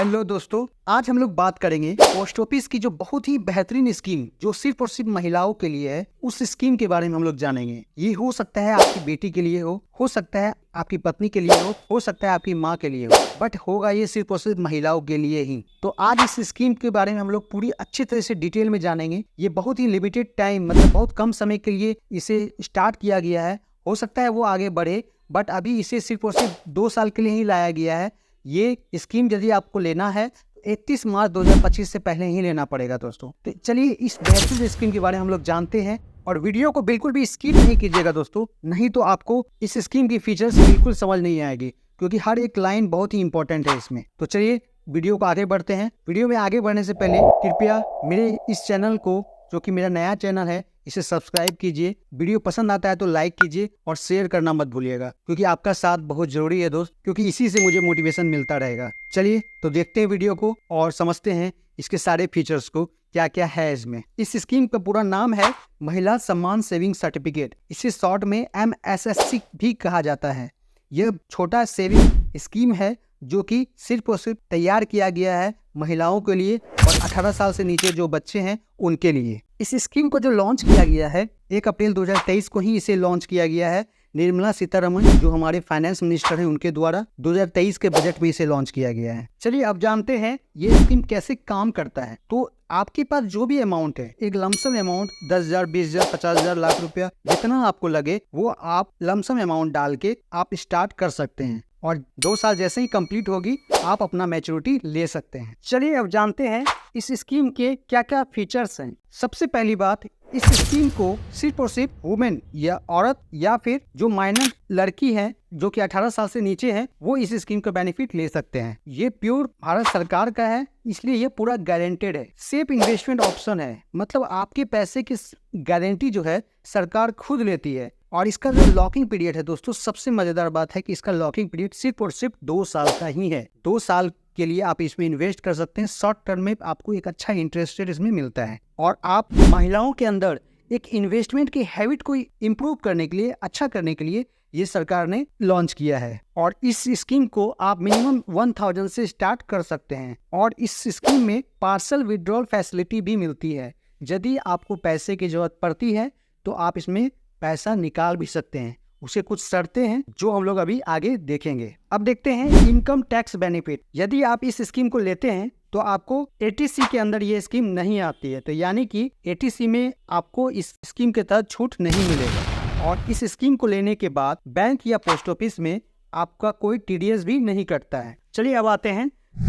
Hello दोस्तों, आज हम लोग बात करेंगे पोस्ट ऑफिस की जो बहुत ही बेहतरीन स्कीम जो सिर्फ और सिर्फ महिलाओं के लिए है, उस स्कीम के बारे में हम लोग जानेंगे। ये हो सकता है आपकी बेटी के लिए हो सकता है आपकी पत्नी के लिए हो सकता है आपकी माँ के लिए हो, बट होगा ये सिर्फ और सिर्फ महिलाओं के लिए ही। तो आज इस स्कीम के बारे में हम लोग पूरी अच्छी तरह से डिटेल में जानेंगे। ये बहुत ही लिमिटेड टाइम, मतलब बहुत कम समय के लिए इसे स्टार्ट किया गया है। हो सकता है वो आगे बढ़े, बट अभी इसे सिर्फ और सिर्फ 2 साल के लिए ही लाया गया है। ये स्कीम यदि आपको लेना है तो 31 मार्च 2025 से पहले ही लेना पड़ेगा दोस्तों। तो चलिए इस बेहतरीन स्कीम के बारे में हम लोग जानते हैं, और वीडियो को बिल्कुल भी स्किप नहीं कीजिएगा दोस्तों, नहीं तो आपको इस स्कीम की फीचर्स बिल्कुल समझ नहीं आएगी, क्योंकि हर एक लाइन बहुत ही इंपॉर्टेंट है इसमें। तो चलिए वीडियो को आगे बढ़ते हैं। वीडियो में आगे बढ़ने से पहले कृपया मेरे इस चैनल को, जो कि मेरा नया चैनल है, इसे सब्सक्राइब कीजिए। वीडियो पसंद आता है तो लाइक कीजिए और शेयर करना मत भूलिएगा, क्योंकि आपका साथ बहुत जरूरी है दोस्त, क्योंकि इसी से मुझे मोटिवेशन मिलता रहेगा। चलिए तो देखते हैं वीडियो को और समझते हैं इसके सारे फीचर्स को, क्या क्या है इसमें। इस स्कीम का पूरा नाम है महिला सम्मान सेविंग सर्टिफिकेट। इसे शॉर्ट में MSSC भी कहा जाता है। यह छोटा सेविंग स्कीम है जो कि सिर्फ और सिर्फ तैयार किया गया है महिलाओं के लिए और 18 साल से नीचे जो बच्चे हैं उनके लिए। इस स्कीम को जो लॉन्च किया गया है 1 अप्रैल 2023 को ही इसे लॉन्च किया गया है। निर्मला सीतारमण जो हमारे फाइनेंस मिनिस्टर हैं उनके द्वारा 2023 के बजट में इसे लॉन्च किया गया है। चलिए अब जानते हैं ये स्कीम कैसे काम करता है। तो आपके पास जो भी अमाउंट है, एक लमसम अमाउंट 10,000, 20,000, 50,000, लाख रुपया, जितना आपको लगे वो आप लमसम अमाउंट डाल के आप स्टार्ट कर सकते हैं, और 2 साल जैसे ही कंप्लीट होगी आप अपना मैच्योरिटी ले सकते हैं। चलिए अब जानते हैं इस स्कीम के क्या क्या फीचर्स हैं। सबसे पहली बात, इस स्कीम को सिर्फ और सिर्फ वुमेन या औरत या फिर जो माइनर लड़की है जो कि 18 साल से नीचे है वो इस स्कीम का बेनिफिट ले सकते हैं। ये प्योर भारत सरकार का है, इसलिए ये पूरा गारंटेड है। सेफ इन्वेस्टमेंट ऑप्शन है, मतलब आपके पैसे की गारंटी जो है सरकार खुद लेती है। और इसका जो लॉकिंग पीरियड है दोस्तों, सबसे मजेदार बात है कि इसका लॉकिंग पीरियड सिर्फ और सिर्फ 2 साल का ही है। 2 साल के लिए आप इसमें इन्वेस्ट कर सकते हैं। शॉर्ट टर्म में आपको एक अच्छा इंटरेस्ट रेट इसमें मिलता है, और आप महिलाओं के अंदर एक इन्वेस्टमेंट की हैबिट को इम्प्रूव करने के लिए, अच्छा करने के लिए ये सरकार ने लॉन्च किया है। और इस स्कीम को आप मिनिमम 1000 से स्टार्ट कर सकते हैं, और इस स्कीम में पार्सल विड्रॉल फैसिलिटी भी मिलती है। यदि आपको पैसे की जरूरत पड़ती है तो आप इसमें पैसा निकाल भी सकते हैं। उसे कुछ शर्तें हैं जो हम लोग अभी आगे देखेंगे। अब देखते हैं इनकम टैक्स बेनिफिट। यदि आप इस स्कीम को लेते हैं तो आपको ATC के अंदर ये स्कीम नहीं आती है, तो यानी कि ATC में आपको इस स्कीम के तहत छूट नहीं मिलेगा। और इस स्कीम को लेने के बाद बैंक या पोस्ट ऑफिस में आपका कोई TDS भी नहीं कटता है। चलिए अब आते हैं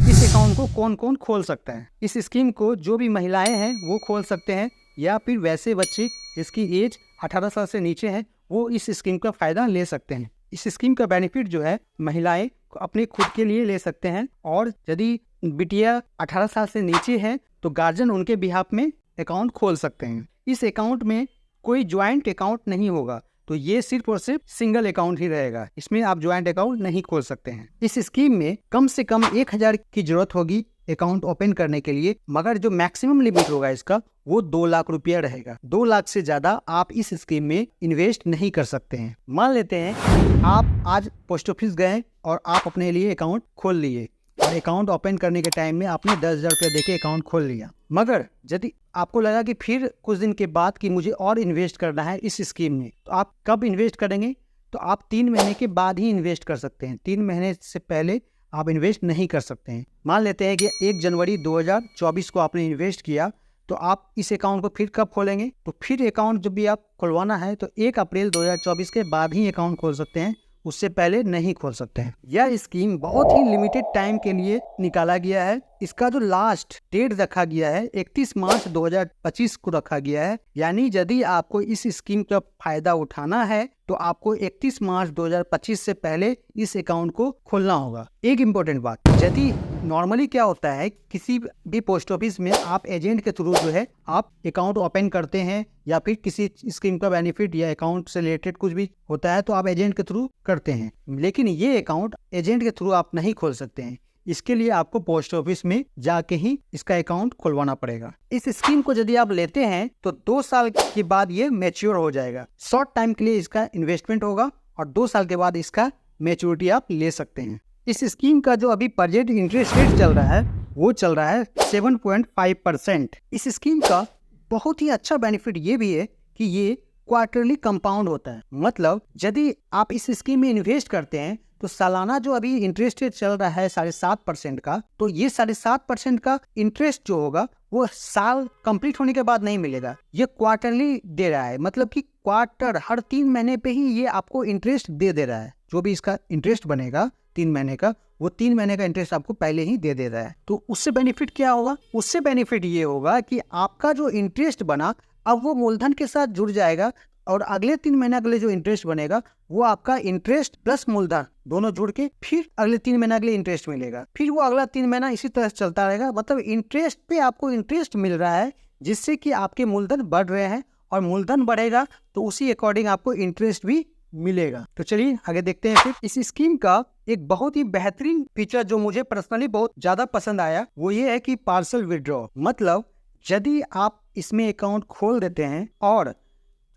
इस अकाउंट को कौन कौन खोल सकता है। इस स्कीम को जो भी महिलाएं हैं वो खोल सकते हैं, या फिर वैसे बच्चे जिसकी एज 18 साल से नीचे है वो इस स्कीम का फायदा ले सकते हैं। इस स्कीम का बेनिफिट जो है महिलाएं अपने खुद के लिए ले सकते हैं, और यदि बिटिया 18 साल से नीचे है तो गार्जियन उनके बिहाफ में अकाउंट खोल सकते हैं। इस अकाउंट में कोई ज्वाइंट अकाउंट नहीं होगा, तो ये सिर्फ और सिर्फ सिंगल अकाउंट ही रहेगा। इसमें आप ज्वाइंट अकाउंट नहीं खोल सकते हैं। इस स्कीम में कम से कम 1000 की जरूरत होगी अकाउंट ओपन करने के लिए, मगर जो मैक्सिमम लिमिट होगा इसका वो 2 लाख रुपया रहेगा। 2 लाख से ज्यादा आप इस स्कीम में इन्वेस्ट नहीं कर सकते हैं। मान लेते हैं आप आज पोस्ट ऑफिस गए और आप अपने लिए अकाउंट खोल लिए, और अकाउंट ओपन करने के टाइम में आपने 10,000 रुपया देके अकाउंट खोल लिया, मगर यदि आपको लगा कि फिर कुछ दिन के बाद कि मुझे और इन्वेस्ट करना है इस स्कीम में, तो आप कब इन्वेस्ट करेंगे? तो आप 3 महीने के बाद ही इन्वेस्ट कर सकते हैं। 3 महीने से पहले आप इन्वेस्ट नहीं कर सकते हैं। मान लेते हैं कि 1 जनवरी 2024 को आपने इन्वेस्ट किया, तो आप इस अकाउंट को फिर कब खोलेंगे? तो फिर अकाउंट जब भी आप खुलवाना है तो 1 अप्रैल 2024 के बाद ही अकाउंट खोल सकते हैं, उससे पहले नहीं खोल सकते हैं। यह स्कीम बहुत ही लिमिटेड टाइम के लिए निकाला गया है। इसका जो लास्ट डेट रखा गया है 31 मार्च 2025 को रखा गया है, यानी यदि आपको इस स्कीम का फायदा उठाना है तो आपको 31 मार्च 2025 से पहले इस अकाउंट को खोलना होगा। एक इम्पोर्टेंट बात, यदि नॉर्मली क्या होता है किसी भी पोस्ट ऑफिस में आप एजेंट के थ्रू जो है आप अकाउंट ओपन करते हैं, या फिर किसी स्कीम का बेनिफिट या अकाउंट से रिलेटेड कुछ भी होता है तो आप एजेंट के थ्रू करते हैं, लेकिन ये अकाउंट एजेंट के थ्रू आप नहीं खोल सकते हैं। इसके लिए आपको पोस्ट ऑफिस में जाके ही इसका अकाउंट खुलवाना पड़ेगा। इस स्कीम को यदि आप लेते हैं तो 2 साल के बाद ये मैच्योर हो जाएगा। शॉर्ट टाइम के लिए इसका इन्वेस्टमेंट होगा और 2 साल के बाद इसका मैच्योरिटी आप ले सकते हैं। इस स्कीम का जो अभी प्रेजेंट इंटरेस्ट रेट चल रहा है वो चल रहा है 7.5%। इस स्कीम का बहुत ही अच्छा बेनिफिट ये भी है कि ये क्वार्टरली कंपाउंड होता है। मतलब यदि आप इस स्कीम में इन्वेस्ट करते हैं तो सालाना जो अभी इंटरेस्ट रेट चल रहा है 7.5% का, तो ये 7.5% का इंटरेस्ट जो होगा वो साल कंप्लीट होने के बाद नहीं मिलेगा, ये क्वार्टरली दे रहा है। मतलब कि क्वार्टर हर 3 महीने पे ही ये आपको इंटरेस्ट दे रहा है। जो भी इसका इंटरेस्ट बनेगा 3 महीने का, वो 3 महीने का इंटरेस्ट आपको पहले ही दे रहा है। तो उससे बेनिफिट क्या होगा? उससे बेनिफिट ये होगा कि आपका जो इंटरेस्ट बना अब वो मूलधन के साथ जुड़ जाएगा और अगले 3 महीने के लिए जो इंटरेस्ट बनेगा वो आपका इंटरेस्ट प्लस मूलधन दोनों जुड़ के फिर अगले 3 महीने के लिए इंटरेस्ट मिलेगा। फिर वो अगला 3 महीना इसी तरह चलता रहेगा। मतलब इंटरेस्ट पे आपको इंटरेस्ट मिल रहा है, जिससे कि आपके मूलधन बढ़ रहे हैं और मूलधन बढ़ेगा तो उसी अकॉर्डिंग आपको इंटरेस्ट भी मिलेगा। तो चलिए आगे देखते हैं। फिर इस स्कीम का एक बहुत ही बेहतरीन फीचर जो मुझे पर्सनली बहुत ज्यादा पसंद आया वो ये है कि पार्सल विड्रॉ। मतलब यदि आप इसमें अकाउंट खोल देते हैं और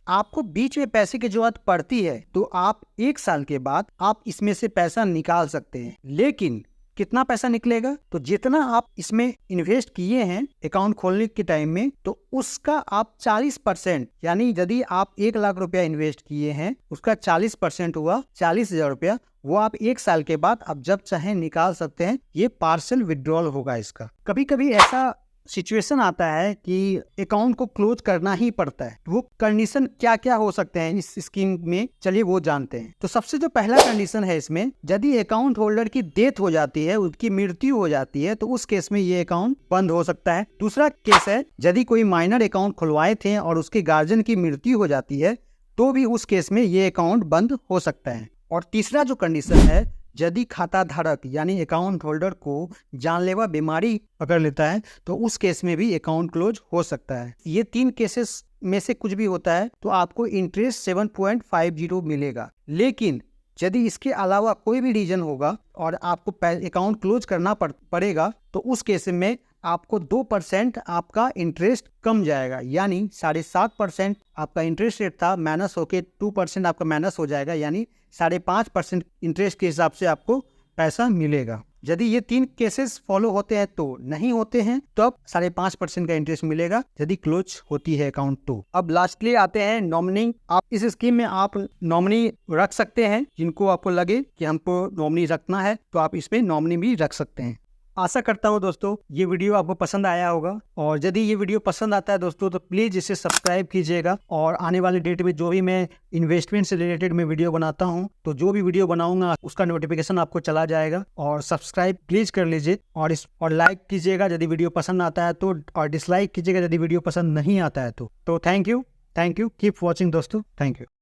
आपको बीच में पैसे की जरूरत पड़ती है तो आप 1 साल के बाद आप इसमें से पैसा निकाल सकते हैं। लेकिन कितना पैसा निकलेगा? तो जितना आप इसमें इन्वेस्ट किए हैं अकाउंट खोलने के टाइम में, तो उसका आप 40%, यानी यदि आप 1 लाख रुपया इन्वेस्ट किए हैं उसका 40% हुआ 40,000 रुपया, वो आप 1 साल के बाद आप जब चाहे निकाल सकते हैं। ये पार्सल विड्रॉल होगा इसका। कभी कभी ऐसा सिचुएशन आता है कि अकाउंट को क्लोज करना ही पड़ता है। वो कंडीशन क्या क्या हो सकते हैं इस स्कीम में, चलिए वो जानते हैं। तो सबसे जो पहला कंडीशन है इसमें, यदि अकाउंट होल्डर की डेथ हो जाती है, उसकी मृत्यु हो जाती है, तो उस केस में ये अकाउंट बंद हो सकता है। दूसरा केस है यदि कोई माइनर अकाउंट खुलवाए थे और उसके गार्जियन की मृत्यु हो जाती है तो भी उस केस में ये अकाउंट बंद हो सकता है। और तीसरा जो कंडीशन है, यदि खाता धारक यानी अकाउंट होल्डर को जानलेवा बीमारी पकड़ लेता है तो उस केस में भी अकाउंट क्लोज हो सकता है। ये 3 केसेस में से कुछ भी होता है तो आपको इंटरेस्ट 7.50 मिलेगा। लेकिन यदि इसके अलावा कोई भी रीजन होगा और आपको अकाउंट क्लोज करना पड़ेगा तो उस केस में आपको 2% आपका इंटरेस्ट कम जाएगा। यानी 7.5% आपका इंटरेस्ट रेट था, माइनस होके 2% आपका माइनस हो जाएगा, यानी 5.5% इंटरेस्ट के हिसाब से आपको पैसा मिलेगा। यदि ये 3 केसेस फॉलो होते हैं तो नहीं होते हैं तो अब 5.5% का इंटरेस्ट मिलेगा यदि क्लोज होती है अकाउंट तो। अब लास्टली आते हैं नॉमिनी। आप इस स्कीम में आप नॉमिनी रख सकते हैं, जिनको आपको लगे कि हमको नॉमिनी रखना है तो आप इसमें नॉमिनी भी रख सकते हैं। आशा करता हूं दोस्तों ये वीडियो आपको पसंद आया होगा, और यदि ये वीडियो पसंद आता है दोस्तों तो प्लीज़ इसे सब्सक्राइब कीजिएगा। और आने वाले डेट में जो भी मैं इन्वेस्टमेंट से रिलेटेड में वीडियो बनाता हूं तो जो भी वीडियो बनाऊंगा उसका नोटिफिकेशन आपको चला जाएगा। और सब्सक्राइब प्लीज़ कर लीजिए और लाइक कीजिएगा यदि वीडियो पसंद आता है तो, और डिसलाइक कीजिएगा यदि वीडियो पसंद नहीं आता है तो। थैंक यू, कीप वॉचिंग दोस्तों, थैंक यू।